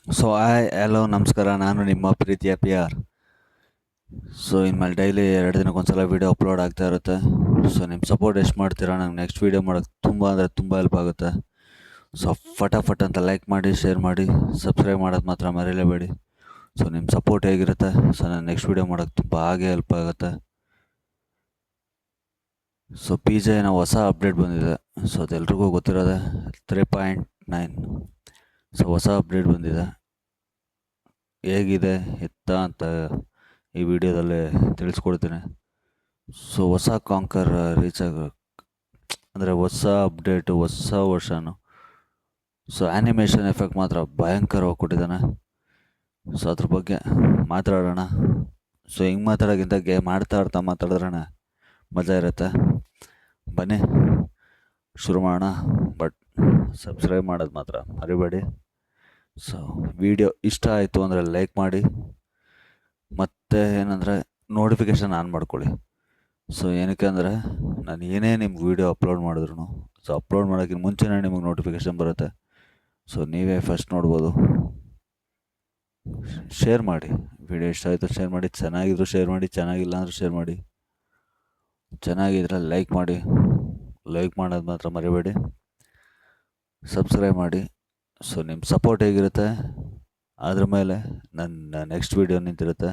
Hello ನಮಸ್ಕಾರ. ನಾನು ನಿಮ್ಮ ಪ್ರೀತಿಯ ಪಿ ಆರ್. ಇನ್ಮೇಲೆ ಡೈಲಿ 2 ದಿನಕ್ಕೊಂದ್ಸಲ ವೀಡಿಯೋ ಅಪ್ಲೋಡ್ ಆಗ್ತಾ ಇರುತ್ತೆ. ನಿಮ್ಮ ಸಪೋರ್ಟ್ ಎಷ್ಟು ಮಾಡ್ತೀರಾ ನಂಗೆ ನೆಕ್ಸ್ಟ್ ವೀಡಿಯೋ ಮಾಡೋಕ್ಕೆ ತುಂಬ ಅಂದರೆ ತುಂಬ ಹೆಲ್ಪ್ ಆಗುತ್ತೆ. ಫಟಾಫಟ್ ಅಂತ ಲೈಕ್ ಮಾಡಿ, ಶೇರ್ ಮಾಡಿ, ಸಬ್ಸ್ಕ್ರೈಬ್ ಮಾಡೋದು ಮಾತ್ರ ಮರೀಲೇಬೇಡಿ. ನಿಮ್ಮ ಸಪೋರ್ಟ್ ಹೇಗಿರುತ್ತೆ ನಾನು ನೆಕ್ಸ್ಟ್ ವೀಡಿಯೋ ಮಾಡೋಕ್ಕೆ ತುಂಬ ಹಾಗೆ ಹೆಲ್ಪ್ ಆಗುತ್ತೆ. ಪಿ ಜೆನ ಹೊಸ ಅಪ್ಡೇಟ್ ಬಂದಿದೆ. ಅದೆಲ್ರಿಗೂ ಗೊತ್ತಿರೋದೆ 3.9. ಹೊಸ ಅಪ್ಡೇಟ್ ಬಂದಿದೆ. ಹೇಗಿದೆ ಎತ್ತ ಅಂತ ಈ ವಿಡಿಯೋದಲ್ಲಿ ತಿಳಿಸ್ಕೊಡ್ತೀನಿ. ಹೊಸ ಕಾಂಕರ್ ರೀಚ್ ಅಂದರೆ ಹೊಸ ಅಪ್ಡೇಟು, ಹೊಸ ವರ್ಷನು. ಆ್ಯನಿಮೇಷನ್ ಎಫೆಕ್ಟ್ ಮಾತ್ರ ಭಯಂಕರವಾಗಿ ಕೊಟ್ಟಿದ್ದಾನೆ. ಅದ್ರ ಬಗ್ಗೆ ಮಾತಾಡೋಣ. ಹಿಂಗೆ ಮಾತಾಡೋಕ್ಕಿಂತ ಗೇಮ್ ಆಡ್ತಾ ಮಾತಾಡಿದ್ರೇ ಮಜಾ ಇರುತ್ತೆ. ಬನ್ನಿ ಶುರು ಮಾಡೋಣ. ಬಟ್ ಸಬ್ಸ್ಕ್ರೈಬ್ ಮಾಡೋದು ಮಾತ್ರ ಮರಿಬೇಡಿ. ವಿಡಿಯೋ ಇಷ್ಟ ಆಯಿತು ಅಂದರೆ ಲೈಕ್ ಮಾಡಿ, ಮತ್ತು ಏನಂದರೆ ನೋಟಿಫಿಕೇಷನ್ ಆನ್ ಮಾಡ್ಕೊಳ್ಳಿ. ಏನಕ್ಕೆ ಅಂದರೆ ನಾನು ಏನೇ ನಿಮ್ಗೆ ವೀಡಿಯೋ ಅಪ್ಲೋಡ್ ಮಾಡಿದ್ರು ಅಪ್ಲೋಡ್ ಮಾಡೋಕ್ಕಿಂತ ಮುಂಚೆನೇ ನಿಮಗೆ ನೋಟಿಫಿಕೇಷನ್ ಬರುತ್ತೆ. ನೀವೇ ಫಸ್ಟ್ ನೋಡ್ಬೋದು. ಶೇರ್ ಮಾಡಿ, ವಿಡಿಯೋ ಇಷ್ಟ ಆಯಿತು ಶೇರ್ ಮಾಡಿ, ಚೆನ್ನಾಗಿದ್ರು ಶೇರ್ ಮಾಡಿ, ಚೆನ್ನಾಗಿಲ್ಲ ಅಂದರೂ ಶೇರ್ ಮಾಡಿ, ಚೆನ್ನಾಗಿದ್ರೆ ಲೈಕ್ ಮಾಡಿ. ಲೈಕ್ ಮಾಡೋದು ಮಾತ್ರ ಮರಿಬೇಡಿ. ಸಬ್ಸ್ಕ್ರೈಬ್ ಮಾಡಿ. ನಿಮ್ಮ ಸಪೋರ್ಟ್ ಹೇಗಿರುತ್ತೆ ಅದ್ರ ಮೇಲೆ ನನ್ನ ನೆಕ್ಸ್ಟ್ ವೀಡಿಯೋ ನಿಂತಿರುತ್ತೆ.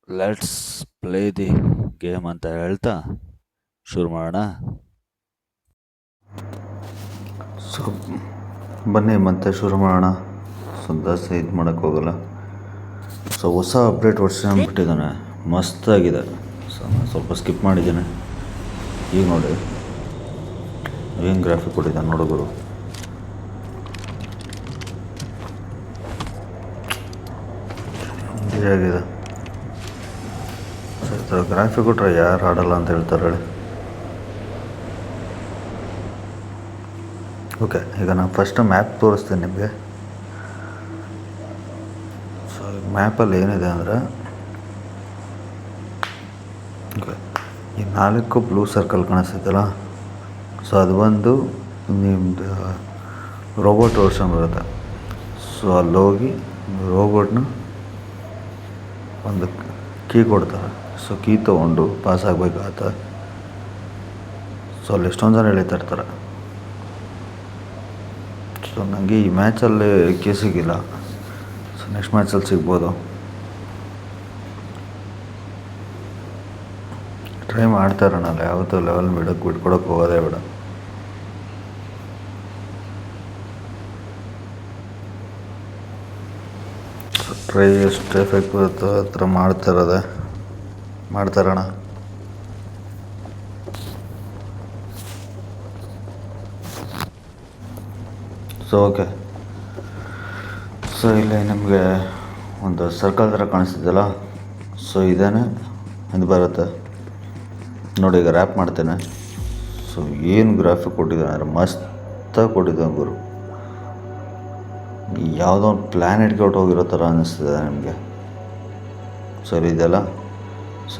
ಲೆಟ್ಸ್ ಪ್ಲೇ ದಿ ಗೇಮ್ ಅಂತ ಹೇಳ್ತಾ ಶುರು ಮಾಡೋಣ. ಬನ್ನಿ ಮತ್ತೆ ಶುರು ಮಾಡೋಣ. ಜಾಸ್ತಿ ಇದು ಮಾಡೋಕ್ಕೆ ಹೋಗಲ್ಲ. ಹೊಸ ಅಪ್ಡೇಟ್ ವರ್ಷನ್ ಬಿಟ್ಟಿದ್ದಾನೆ, ಮಸ್ತಾಗಿದೆ. ನಾನು ಸ್ವಲ್ಪ ಸ್ಕಿಪ್ ಮಾಡಿದ್ದೇನೆ. ಈಗ ನೋಡಿ ಏನು ಗ್ರಾಫಿಕ್ ಕೊಟ್ಟಿದ್ದಾನೆ ನೋಡೋರು. ಆಗಿದೆ. ಈ ಥರ ಗ್ರಾಫಿಕ್ ಕೊಟ್ಟರೆ ಯಾರು ಆಡಲ್ಲ ಅಂತ ಹೇಳ್ತಾರೆ ಹೇಳಿ. ಓಕೆ, ಈಗ ನಾನು ಫಸ್ಟ್ ಮ್ಯಾಪ್ ತೋರಿಸ್ತೀನಿ ನಿಮಗೆ. ಮ್ಯಾಪಲ್ಲಿ ಏನಿದೆ ಅಂದರೆ, ಓಕೆ, ಈ 4 ಬ್ಲೂ ಸರ್ಕಲ್ ಕಾಣಿಸ್ತೈತಲ್ಲ, ಅದು ಬಂದು ನಿಮ್ಮದು ರೋಬೋಟ್ ವರ್ಷನ್ ಬರುತ್ತೆ. ಅಲ್ಲೋಗಿ ರೋಬೋಟ್ನ ಒಂದು ಕೀ ಕೊಡ್ತಾರೆ. ಕೀ ತೊಗೊಂಡು ಪಾಸ್ ಆಗಬೇಕಾಗತ್ತೆ. ಅಲ್ಲಿ ಎಷ್ಟೊಂದು ಜನ ಎಳಿತಾ ಇರ್ತಾರೆ. ನನಗೆ ಈ ಮ್ಯಾಚಲ್ಲಿ ಕೀ ಸಿಗಿಲ್ಲ. ನೆಕ್ಸ್ಟ್ ಮ್ಯಾಚಲ್ಲಿ ಸಿಗ್ಬೋದು. ಟ್ರೈ ಮಾಡ್ತಾ ಇರೋಣಲ್ಲ, ಯಾವತ್ತೂ ಲೆವೆಲ್ ಬಿಟ್ಕೊಡೋಕೆ ಹೋಗೋದೇ ಬೇಡ. ಟ್ರೈ ಎಷ್ಟು ಎಫೆಕ್ಟ್ ಬರುತ್ತೋ ಆ ಥರ ಮಾಡ್ತಾ ಇರೋಣ. ಓಕೆ, ಇಲ್ಲಿ ನಿಮಗೆ ಒಂದು ಸರ್ಕಲ್ ಥರ ಕಾಣಿಸ್ತಿದ್ದಲ್ಲ, ಇದೇನೆ ಇದು ಬರುತ್ತೆ ನೋಡಿ. ಈಗ ರ್ಯಾಪ್ ಮಾಡ್ತೇನೆ. ಏನು ಗ್ರಾಫಿಕ್ ಕೊಟ್ಟಿದ್ದಾನೆ ಅಂದರೆ ಮಸ್ತಾಗಿ ಕೊಟ್ಟಿದ್ದಾನೆ ಗುರು. ಯಾವುದೋ ಒಂದು ಪ್ಲ್ಯಾನೆಟ್ಗೆ ಹೊರಟೋಗಿರೋ ಥರ ಅನ್ನಿಸ್ತಿದೆ ನಿಮಗೆ. ಇದೆಲ್ಲ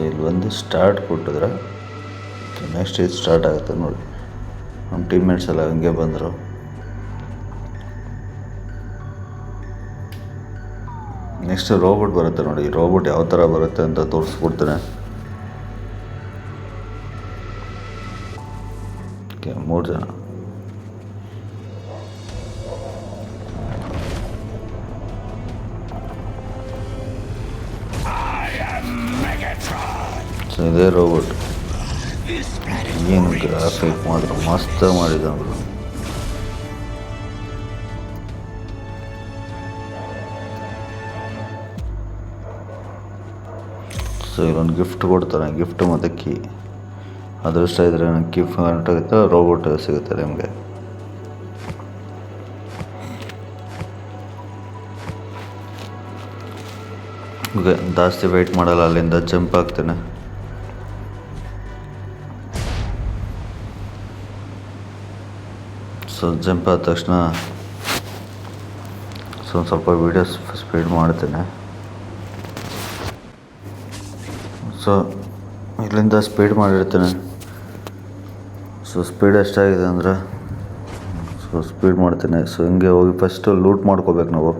ಇಲ್ಲಿ ಬಂದು ಸ್ಟಾರ್ಟ್ ಕೊಟ್ಟಿದ್ರೆ ನೆಕ್ಸ್ಟ್ ಇದು ಸ್ಟಾರ್ಟ್ ಆಗುತ್ತೆ ನೋಡಿ. ನಮ್ಮ ಟೀಮ್ಮೇಟ್ಸ್ ಎಲ್ಲ ಹಂಗೆ ಬಂದರು. ನೆಕ್ಸ್ಟ್ ರೋಬೋಟ್ ಬರುತ್ತೆ ನೋಡಿ. ಈ ರೋಬೋಟ್ ಯಾವ ಥರ ಬರುತ್ತೆ ಅಂತ ತೋರಿಸ್ಕೊಡ್ತೇನೆ. ಓಕೆ, 3 ಜನ. ಇದೇ ರೋಬೋಟ್. ಏನು ಗ್ರಾಫಿಕ್ ಮಾತ್ರ ಮಸ್ತ್ ಮಾಡಿದವರು. ಇಲ್ಲೊಂದು ಗಿಫ್ಟ್ ಕೊಡ್ತಾರೆ. ಗಿಫ್ಟ್ ಮತ್ತು ಕೀ. ಅದೃಷ್ಟ ಇದ್ದರೆ ನನಗೆ ಕೀ ಆಗುತ್ತೆ, ರೋಬೋಟ್ ಸಿಗುತ್ತೆ ನಿಮಗೆ. ಓಕೆ, ಜಾಸ್ತಿ ವೆಯ್ಟ್ ಮಾಡಲ್ಲ. ಅಲ್ಲಿಂದ ಜಂಪ್ ಆಗ್ತೇನೆ. ಜಂಪ್ ಆದ ತಕ್ಷಣ ಸ್ವಲ್ಪ ವೀಡಿಯೋ ಸ್ಪೀಡ್ ಮಾಡ್ತೇನೆ. ಇಲ್ಲಿಂದ ಸ್ಪೀಡ್ ಮಾಡಿರ್ತೇನೆ. ಸ್ಪೀಡ್ ಎಷ್ಟಾಗಿದೆ ಅಂದರೆ ಸೊ ಸ್ಪೀಡ್ ಮಾಡ್ತೀನಿ. ಸೊ ಹಿಂಗೆ ಹೋಗಿ ಫಸ್ಟು ಲೂಟ್ ಮಾಡ್ಕೋಬೇಕು ನಾವು.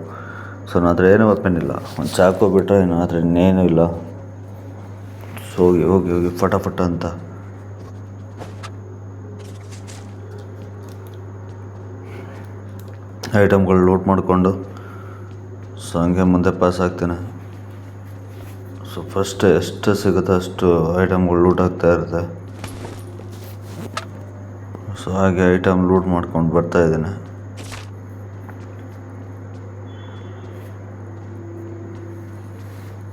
ಸೊ ನನ್ನ ಹತ್ರ ಏನೂ ವೆಪನ್ ಇಲ್ಲ, ಒಂದು ಚಾಕು ಬಿಟ್ಟರೆ ನನ್ನ ಹತ್ರ ಇನ್ನೇನೂ ಇಲ್ಲ. ಸೊ ಹೋಗಿ ಹೋಗಿ ಹೋಗಿ ಫಟಾಫಟ ಅಂತ ಐಟಮ್ಗಳು ಲೂಟ್ ಮಾಡಿಕೊಂಡು ಸೊ ಹಂಗೆ ಮುಂದೆ ಪಾಸ್ ಆಗ್ತೀನಿ. ಸೊ ಫಸ್ಟ್ ಎಷ್ಟು ಸಿಗುತ್ತೋ ಅಷ್ಟು ಐಟಮ್ಗಳು ಲೂಟ್ ಆಗ್ತಾ ಇರುತ್ತೆ. ಸೊ ಹಾಗೆ ಐಟಮ್ ಲೂಟ್ ಮಾಡ್ಕೊಂಡು ಬರ್ತಾಯಿದ್ದೀನಿ.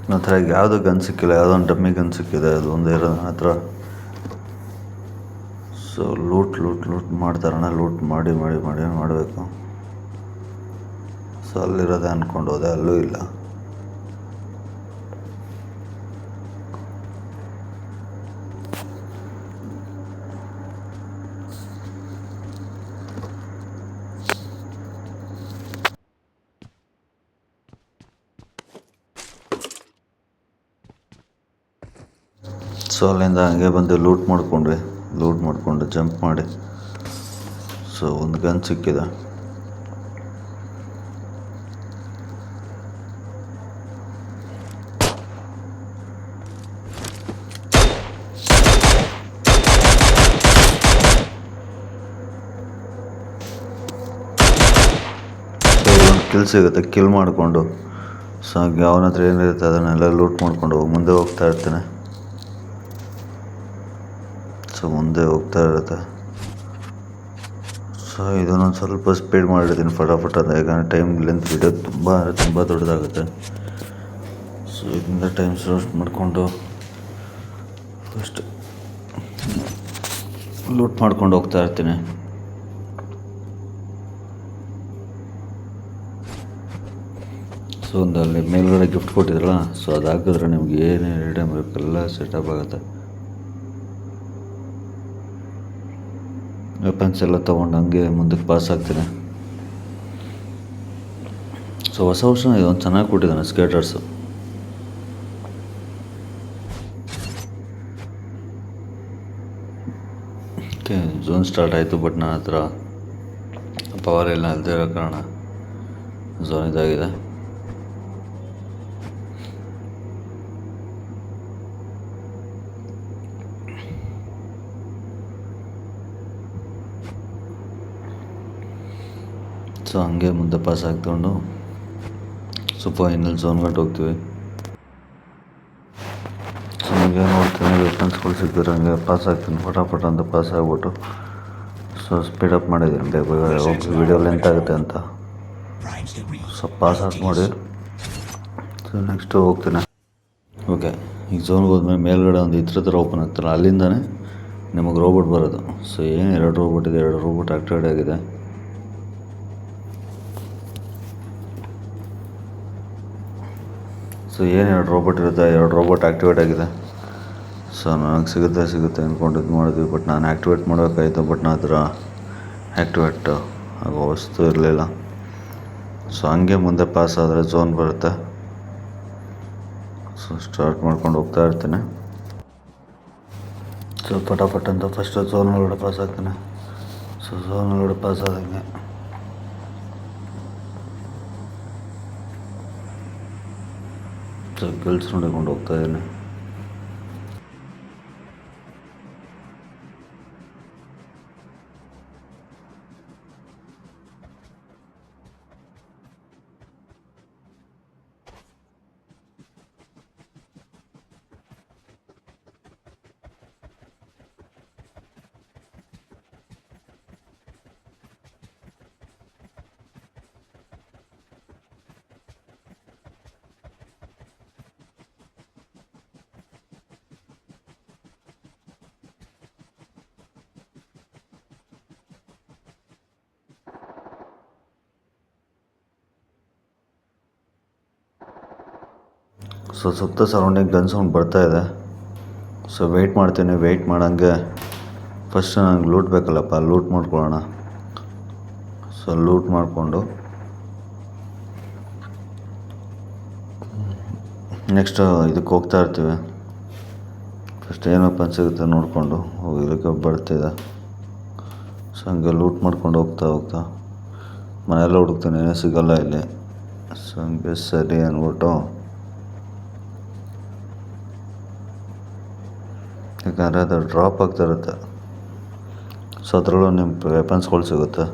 ನನ್ನ ಹತ್ರ ಯಾವುದೂ ಗನ್ ಸಿಕ್ಕಿಲ್ಲ, ಯಾವುದೋ ಒಂದು ಡಮ್ಮಿ ಗನ್ ಸಿಕ್ಕಿದೆ, ಅದು ಒಂದು ಇರೋದು ನನ್ನ ಹತ್ರ. ಸೊ ಲೂಟ್ ಮಾಡ್ತಾರಣ, ಲೂಟ್ ಮಾಡಬೇಕು. ಸೊ ಅಲ್ಲಿರೋದೆ ಅಂದ್ಕೊಂಡು ಹೋದೆ, ಅಲ್ಲೂ ಇಲ್ಲ. ಸೊ ಅಲ್ಲಿಂದ ಹಂಗೆ ಬಂದು ಲೂಟ್ ಮಾಡಿಕೊಂಡು ಜಂಪ್ ಮಾಡಿ ಸೊ ಒಂದು ಗನ್ ಸಿಕ್ಕಿದೆ. ಸೊ ಒಂದು ಕಿಲ್ ಸಿಗುತ್ತೆ, ಕಿಲ್ ಮಾಡಿಕೊಂಡು ಸೊ ಹಾಗೆ ಅವನ ಹತ್ರ ಏನಿರುತ್ತೆ ಅದನ್ನೆಲ್ಲ ಲೂಟ್ ಮಾಡಿಕೊಂಡು ಮುಂದೆ ಹೋಗ್ತಾ ಇರ್ತಾನೆ. ಸೊ ಮುಂದೆ ಹೋಗ್ತಾ ಇರುತ್ತೆ. ಸೊ ಇದನ್ನೊಂದು ಸ್ವಲ್ಪ ಸ್ಪೀಡ್ ಮಾಡಿರ್ತೀನಿ ಫಟಾಫಟ್ ಅಂತ, ಯಾಕಂದರೆ ಟೈಮ್ ಲೆಂತ್ ವಿಡಿಯೋ ತುಂಬ ದೊಡ್ಡದಾಗುತ್ತೆ. ಸೊ ಇದರಿಂದ ಟೈಮ್ ವೇಸ್ಟ್ ಮಾಡಿಕೊಂಡು ಫಸ್ಟ್ ಲೂಟ್ ಮಾಡ್ಕೊಂಡು ಹೋಗ್ತಾ ಇರ್ತೀನಿ. ಸೊ ಒಂದು ಅಲ್ಲಿ ಮೇಲ್ಗಡೆ ಗಿಫ್ಟ್ ಕೊಟ್ಟಿದ್ರಲ್ಲ, ಸೊ ಅದು ಹಾಕಿದ್ರೆ ನಿಮ್ಗೆ ಏನೇನು ಐಟಮ್ ಬೇಕೆಲ್ಲ ಸೆಟಪ್ ಆಗುತ್ತೆ. ವೆಪನ್ಸ್ ಎಲ್ಲ ತೊಗೊಂಡು ಹಂಗೆ ಮುಂದಕ್ಕೆ ಪಾಸ್ ಆಗ್ತೀನಿ. ಸೊ ಹೊಸ ವರ್ಷ ಇದೊಂದು ಚೆನ್ನಾಗಿ ಕೊಟ್ಟಿದ್ದಾನೆ ಸ್ಕೇಟರ್ಸು. ಓಕೆ, ಝೋನ್ ಸ್ಟಾರ್ಟ್ ಆಯಿತು, ಬಟ್ ನನ್ನ ಹತ್ರ ಪವರ್ ಎಲ್ಲ ಅಲ್ಲದೆ ಇರೋ ಕಾರಣ ಝೋನ್ ಇದಾಗಿದೆ. ಸೊ ಹಂಗೆ ಮುಂದೆ ಪಾಸ್ ಆಗ್ಕೊಂಡು ಸೊ ಫೈನಲ್ ಝೋನ್ ಗಂಟು ಹೋಗ್ತೀವಿ. ಸೊ ಹಂಗೆ ನೋಡ್ತೀನಿ ವೆಪನ್ಸ್ಗಳು ಸಿಗ್ತಾರೆ, ಹಂಗೆ ಪಾಸ್ ಆಗ್ತೀನಿ ಫಟಾಫಟ ಅಂತ ಪಾಸ್ ಆಗ್ಬಿಟ್ಟು ಸೊ ಸ್ಪೀಡಪ್ ಮಾಡಿದ್ದೀನಿ ಬೇಗ ಹೋಗಿ ವೀಡಿಯೋ ಲೆಂತ್ ಆಗುತ್ತೆ ಅಂತ. ಸೊ ಪಾಸ್ ಆಗಿ ನೋಡಿ ಸೊ ನೆಕ್ಸ್ಟು ಹೋಗ್ತೀನಿ. ಓಕೆ, ಈಗ ಝೋನ್ಗೆ ಹೋದ್ಮೇಲೆ ಮೇಲ್ಗಡೆ ಒಂದು ಇದ್ರ ಥರ ಓಪನ್ ಆಗ್ತಾರಲ್ಲ, ಅಲ್ಲಿಂದನೇ ನಿಮಗೆ ರೋಬೋಟ್ ಬರೋದು. ಸೊ ಏನು 2 ರೋಬೋಟ್ ಇದೆ, 2 ರೋಬೋಟ್ ಆಕ್ಟಿವೇಟ್ ಆಗಿದೆ. ಸೊ ಏನು 2 ರೋಬೋಟ್ ಇರುತ್ತೆ, 2 ರೋಬೋಟ್ ಆ್ಯಕ್ಟಿವೇಟ್ ಆಗಿದೆ. ಸೊ ನನಗೆ ಸಿಗುತ್ತೆ ಅಂದ್ಕೊಂಡು ಇದು ಮಾಡಿದ್ವಿ, ಬಟ್ ನಾನು ಆ್ಯಕ್ಟಿವೇಟ್ ಮಾಡಬೇಕಾಯಿತು, ಬಟ್ ನನ್ನ ಹತ್ರ ಆ್ಯಕ್ಟಿವೇಟ್ ಆಗೋ ವಸ್ತು ಇರಲಿಲ್ಲ. ಸೊ ಹಂಗೆ ಮುಂದೆ ಪಾಸ್ ಆದರೆ ಝೋನ್ ಬರುತ್ತೆ. ಸೊ ಸ್ಟಾರ್ಟ್ ಮಾಡ್ಕೊಂಡು ಹೋಗ್ತಾ ಇರ್ತೀನಿ. ಸೊ ಫಟಾಫಟ್ ಅಂತ ಫಸ್ಟ್ ಝೋನ್ ಒಳಗಡೆ ಪಾಸ್ ಆಗ್ತಾನೆ. ಸೊ ಝೋನ್ ಒಳಗಡೆ ಪಾಸ್ ಆದಂಗೆ ಸೊ ಗರ್ಲ್ಸ್ ನೋಡಿಕೊಂಡು ಹೋಗ್ತಾ ಇದ್ದೀನಿ. ಸೊ ಸುತ್ತ ಸರೌಂಡಿಂಗ್ ಗನ್ ಸೌಂಡ್ ಬರ್ತಾಯಿದೆ. ಸೊ ವೆಯ್ಟ್ ಮಾಡ್ತೀನಿ, ವೆಯ್ಟ್ ಮಾಡೋಂಗೆ ಫಸ್ಟ್ ನಂಗೆ ಲೂಟ್ ಬೇಕಲ್ಲಪ್ಪ, ಲೂಟ್ ಮಾಡ್ಕೊಳ್ಳೋಣ. ಸೊ ಲೂಟ್ ಮಾಡಿಕೊಂಡು ನೆಕ್ಸ್ಟ್ ಇದಕ್ಕೆ ಹೋಗ್ತಾ ಇರ್ತೀವಿ. ಫಸ್ಟ್ ಏನಪ್ಪ ಸಿಗುತ್ತೆ ನೋಡಿಕೊಂಡು ಇದಕ್ಕೆ ಬರ್ತಿದೆ. ಸೊ ಹಂಗೆ ಲೂಟ್ ಮಾಡ್ಕೊಂಡು ಹೋಗ್ತಾ ಮನೆಯೆಲ್ಲ ಹುಡುಕ್ತೀನಿ, ಏನೇ ಸಿಗಲ್ಲ ಇಲ್ಲಿ. ಸೊ ಹಂಗೆ ಸರಿ ಅಂದ್ಬಿಟ್ಟು, ಯಾಕಂದರೆ ಅದು ಡ್ರಾಪ್ ಆಗ್ತಿರುತ್ತೆ. ಸೊ ಅದರಲ್ಲೂ ನಿಮ್ಮ ವೆಪನ್ಸ್ಗಳು ಸಿಗುತ್ತೆ.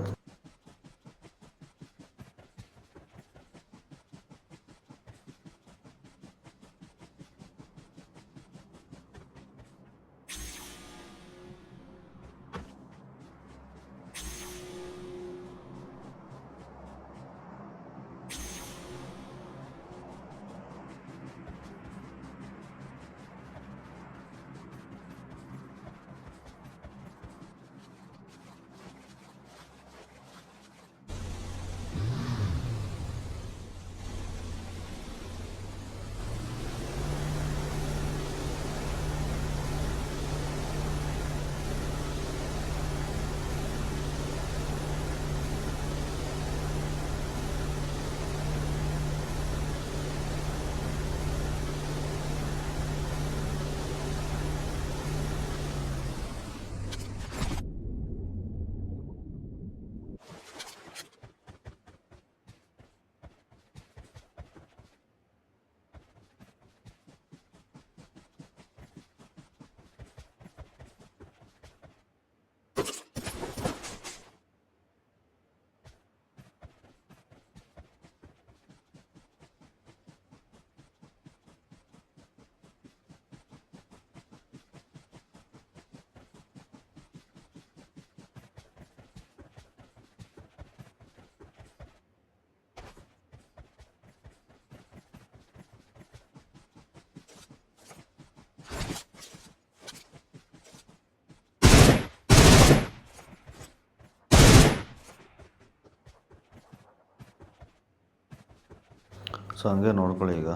ಸೊ ಹಂಗೆ ನೋಡ್ಕೊಳ್ಳಿ ಈಗ.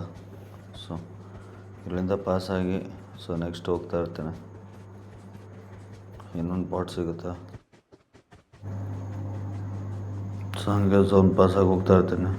ಸೊ ಇಲ್ಲಿಂದ ಪಾಸಾಗಿ ನೆಕ್ಸ್ಟ್ ಹೋಗ್ತಾ ಇರ್ತೀನಿ. ಇನ್ನೊಂದು ಬಾಟ್ ಸಿಗುತ್ತೆ. ಸೊ ಹಂಗೆ ಝೋನ್ ಪಾಸಾಗಿ ಹೋಗ್ತಾ ಇರ್ತೀನಿ.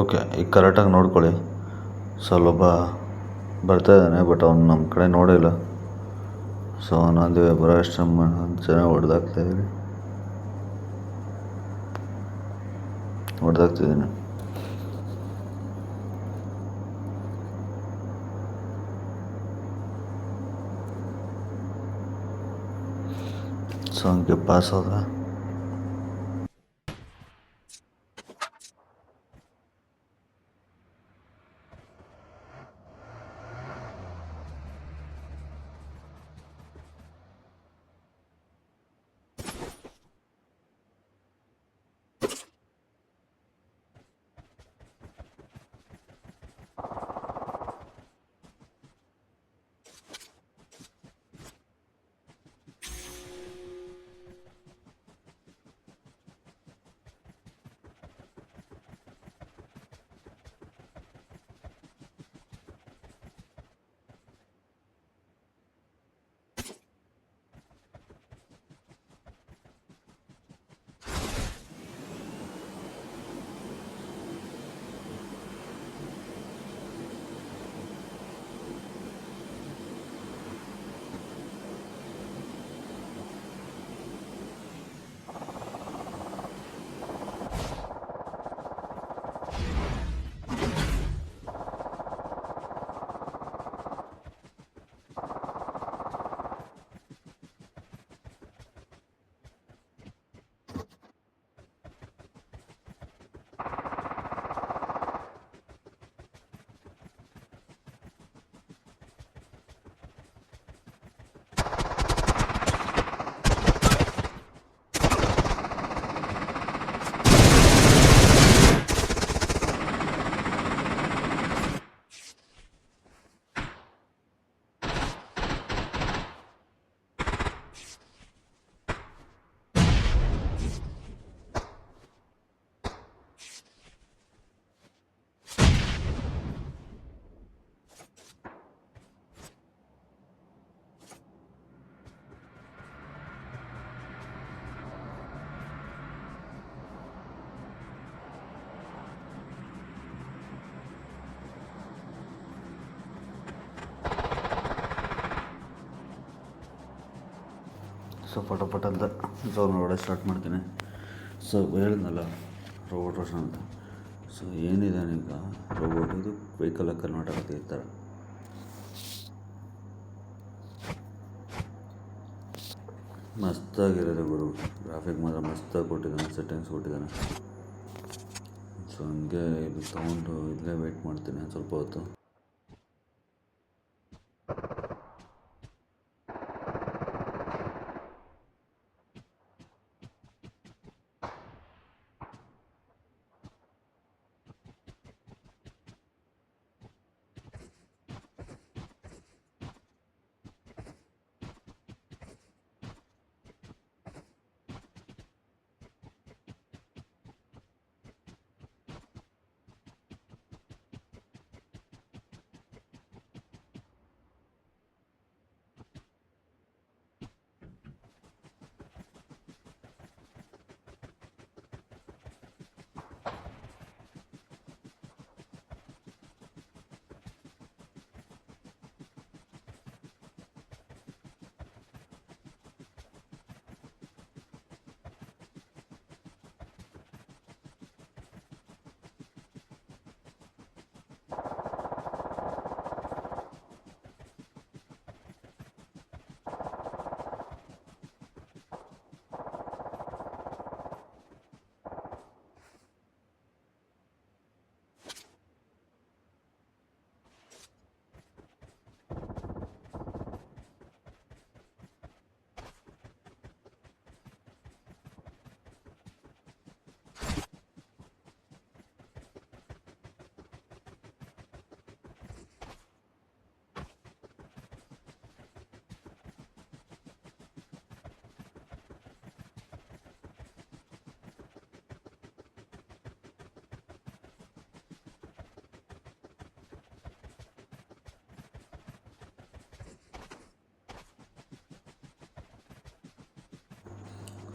ಓಕೆ, ಈಗ ಕರೆಕ್ಟಾಗಿ ನೋಡ್ಕೊಳ್ಳಿ. ಸೊ ಅಲ್ಲೊಬ್ಬ ಬರ್ತಾಯಿದ್ದಾನೆ, ಬಟ್ ಅವ್ನು ನಮ್ಮ ಕಡೆ ನೋಡಿಲ್ಲ. ಸೊ ಅವನೊಂದಿಗೆ ಬರೋ ಅಷ್ಟು ಚೆನ್ನಾಗಿ ಹೊಡೆದಾಗ್ತಿದ್ದೀನಿ. ಸೊ ಹಂಗೆ ಪಾಸ್ ಹೋದ. ಸೊ ಪಟ ಅಂತ ಝೋನ್ ಹೊರಡೋಕೆ ಸ್ಟಾರ್ಟ್ ಮಾಡ್ತೀನಿ. ಸೊ ಹೇಳಿದ್ನಲ್ಲ ರೋಬೋಟ್ ವರ್ಷನ್ ಅಂತ. ಸೊ ಏನಿದೆ ಈಗ ರೋಬೋಟ್ ಇದು ವೆಹಿಕಲಾಗಿ ಕನ್ವರ್ಟ್ ಆಗುತ್ತೆ ಈ ಥರ. ಮಸ್ತಾಗಿರೋದು ಗುರು, ಗ್ರಾಫಿಕ್ ಮಾತ್ರ ಮಸ್ತಾಗಿ ಕೊಟ್ಟಿದ್ದಾನೆ, ಸೆಟ್ಟಿಂಗ್ಸ್ ಕೊಟ್ಟಿದ್ದಾನೆ. ಸೊ ಹಂಗೆ ಇದು ತೊಗೊಂಡು ಇಲ್ಲೇ ವೆಯ್ಟ್ ಮಾಡ್ತೀನಿ ಸ್ವಲ್ಪ ಹೊತ್ತು.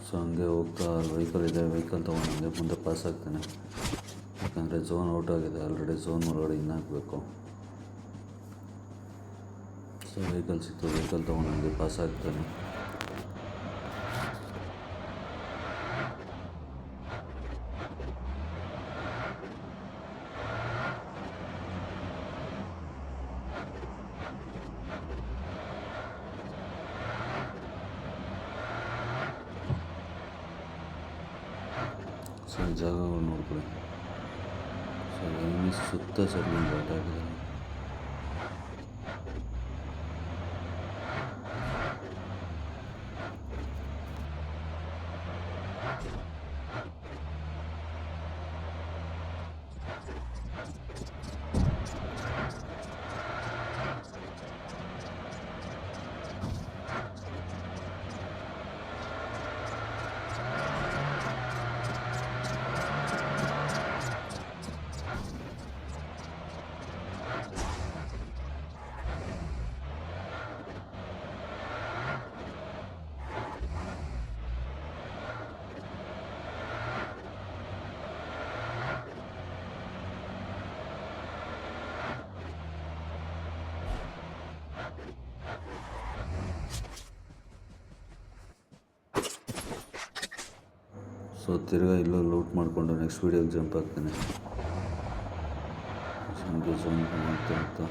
ಸೊ ಹಂಗೆ ಹೋಗ್ತಾ ವೆಹಿಕಲ್ ಇದೆ, ವೆಹಿಕಲ್ ತೊಗೊಂಡು ಹಂಗೆ ಮುಂದೆ ಪಾಸ್ ಆಗ್ತಾನೆ. ಯಾಕಂದರೆ ಝೋನ್ ಔಟ್ ಆಗಿದೆ ಆಲ್ರೆಡಿ, ಝೋನ್ ಒಳಗಡೆ ಇನ್ನು ಹಾಕಬೇಕು. ಸೊ ವೆಹಿಕಲ್ ಸಿಕ್ತು, ವೆಹಿಕಲ್ ತೊಗೊಂಡು ಹಂಗೆ ಪಾಸ್ ಆಗ್ತಾನೆ. ಸೊ ಜಾಗಗಳು ನೋಡ್ಕೊಳ್ಳಿ. ಸೊ ಎನಿಮೀಸ್ ಸುತ್ತ ಸೆಟ್ಮೆಂಟ್ ಆಟ ಆಡಿದ್ದಾರೆ. ಸೊ ತಿರ್ಗಾ ಇಲ್ಲೂ ಲೂಟ್ ಮಾಡಿಕೊಂಡು ನೆಕ್ಸ್ಟ್ ವೀಡಿಯೋಗೆ ಜಂಪ್ ಆಗ್ತಾನೆ. ನಮಗೆ ಝೋನ್ ಮಾಡ್ತಾ ಇರ್ತಾ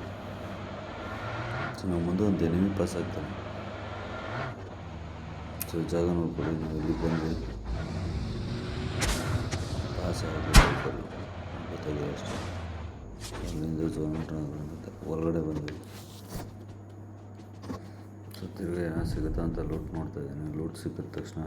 ಸೊ ನಾವು ಮುಂದೆ ಒಂದು ಎನಿಮಿ ಪಾಸ್ ಆಗ್ತಾನೆ. ಸೊ ಜಾಗ ನೋಡ್ಕೊಳ್ಳಿ, ನಾವು ಇಲ್ಲಿ ಬಂದ್ವಿ, ಪಾಸ್ ಆಗೋದು ಗೊತ್ತಾಗಿದೆ ಅಷ್ಟೇ. ಅಲ್ಲಿಂದ ಝೋನ್ ಮತ್ತೆ ಹೊರಗಡೆ ಬಂದ್ವಿ. ಸೊ ತಿರ್ಗಾ ಏನೋ ಸಿಗುತ್ತಾ ಅಂತ ಲೂಟ್ ಮಾಡ್ತಾಯಿದ್ದೀನಿ. ಲೂಟ್ ಸಿಕ್ಕಿದ ತಕ್ಷಣ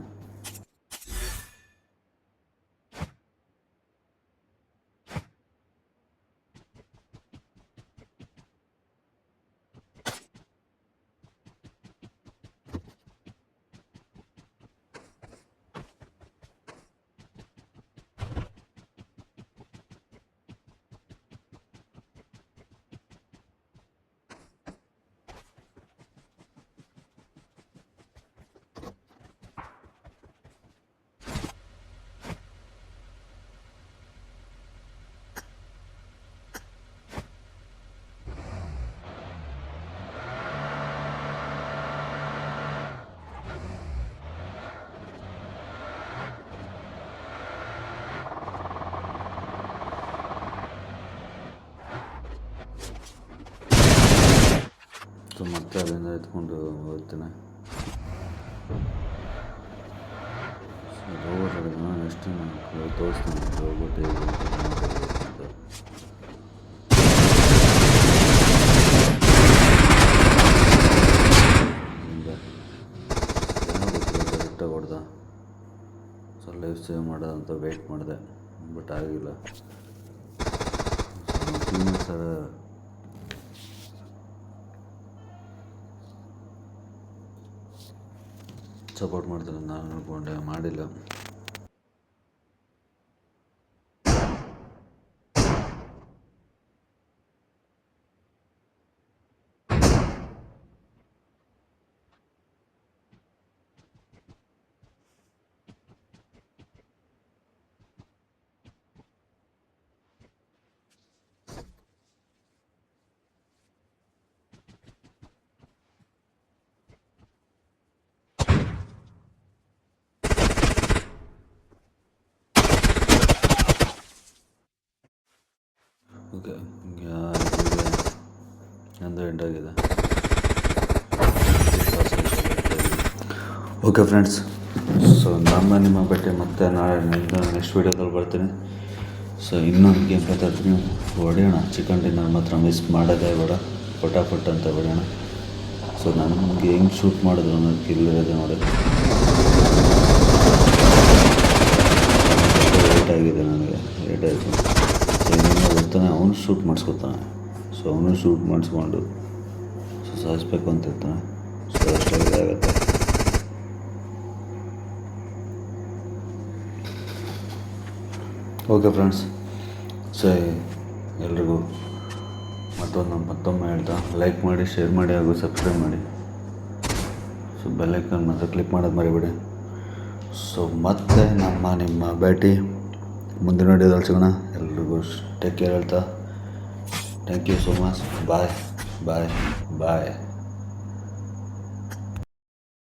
ಸೊ ಮತ್ತೆ ಅಲ್ಲಿಂದ ಎತ್ಕೊಂಡು ಹೋಗ್ತೇನೆ. ರೋಬೋಟ್ ನೆಕ್ಸ್ಟ್ ನಾನು ತೋರಿಸ್ತೀನಿ ರೋಬೋಟ್ ಹೇಗೆ ಅಂತ. ಕರೆಕ್ಟಾಗಿ ಹೊಡೆದ. ಸೊ ಲೈಫ್ ಸೇವ್ ಮಾಡೋದಂತ ವೆಯ್ಟ್ ಮಾಡಿದೆ, ಬಟ್ ಆಗಿಲ್ಲ. ಸರ್ ಸಪೋರ್ಟ್ ಮಾಡ್ತಾರೆ, ನಾನು ಅನ್ಕೊಂಡೆ, ಮಾಡಿಲ್ಲ. ಓಕೆ, ನಂದು ಎಂಡ್ ಆಗಿದೆ. ಓಕೆ ಫ್ರೆಂಡ್ಸ್, ಸೊ ನಮ್ಮ ನಿಮ್ಮ ಭೇಟಿ ಮತ್ತೆ ನಾಳೆ ನೆಕ್ಸ್ಟ್ ವೀಡಿಯೋದಲ್ಲಿ ಬರ್ತೀನಿ. ಸೊ ಇನ್ನೊಂದು ಗೇಮ್ ತರ್ತೀನಿ, ಹೊಡೆಯೋಣ. ಚಿಕನ್ ಡಿನ್ನರ್ ಮಾತ್ರ ಮಿಸ್ ಮಾಡೋದೇ ಬೇಡ, ಪಟಾಪಟ್ ಅಂತ ಹೊಡೆಯೋಣ. ಸೊ ನನಗೆ ಹೆಂಗೆ ಶೂಟ್ ಮಾಡಿದ್ರು ಅನ್ನೋದು ಕಿಲ್ಲಿರೋದು ನೋಡಿ. ಲೇಟ್ ಆಗಿದೆ, ನನಗೆ ಲೇಟ್ ಆಯಿತು. ಸೊ ಇನ್ನೊಂದು ಬರ್ತಾನೆ, ಅವನು ಶೂಟ್ ಮಾಡಿಸ್ಕೊತಾನೆ. ಸೊ ಅವನು ಶೂಟ್ ಮಾಡಿಸ್ಕೊಂಡು ಸೊ ಸಾಯಿಸ್ಬೇಕು ಅಂತ ಇರ್ತಾನೆ. ಸೊ ಅಷ್ಟಾಗಿದೆ ಆಗುತ್ತೆ. ಓಕೆ ಫ್ರೆಂಡ್ಸ್, ಸೊ ಎಲ್ರಿಗೂ ಮತ್ತೊಮ್ಮೆ ಹೇಳ್ತಾ, ಲೈಕ್ ಮಾಡಿ, ಶೇರ್ ಮಾಡಿ ಹಾಗೂ ಸಬ್ಸ್ಕ್ರೈಬ್ ಮಾಡಿ. ಸೊ ಬೆಲ್ಲೈಕನ್ ಮಾತ್ರ ಕ್ಲಿಕ್ ಮಾಡೋದು ಮರಿಬೇಡಿ. ಸೊ ಮತ್ತೆ ನಿಮ್ಮ ಭೇಟಿ ಮುಂದಿನ ವಿಡಿಯೋದಲ್ಲಿ ಸಿಗೋಣ. ಎಲ್ರಿಗೂ ಟೇಕ್ ಕೇರ್ ಹೇಳ್ತಾ, thank you so much. Bye bye bye.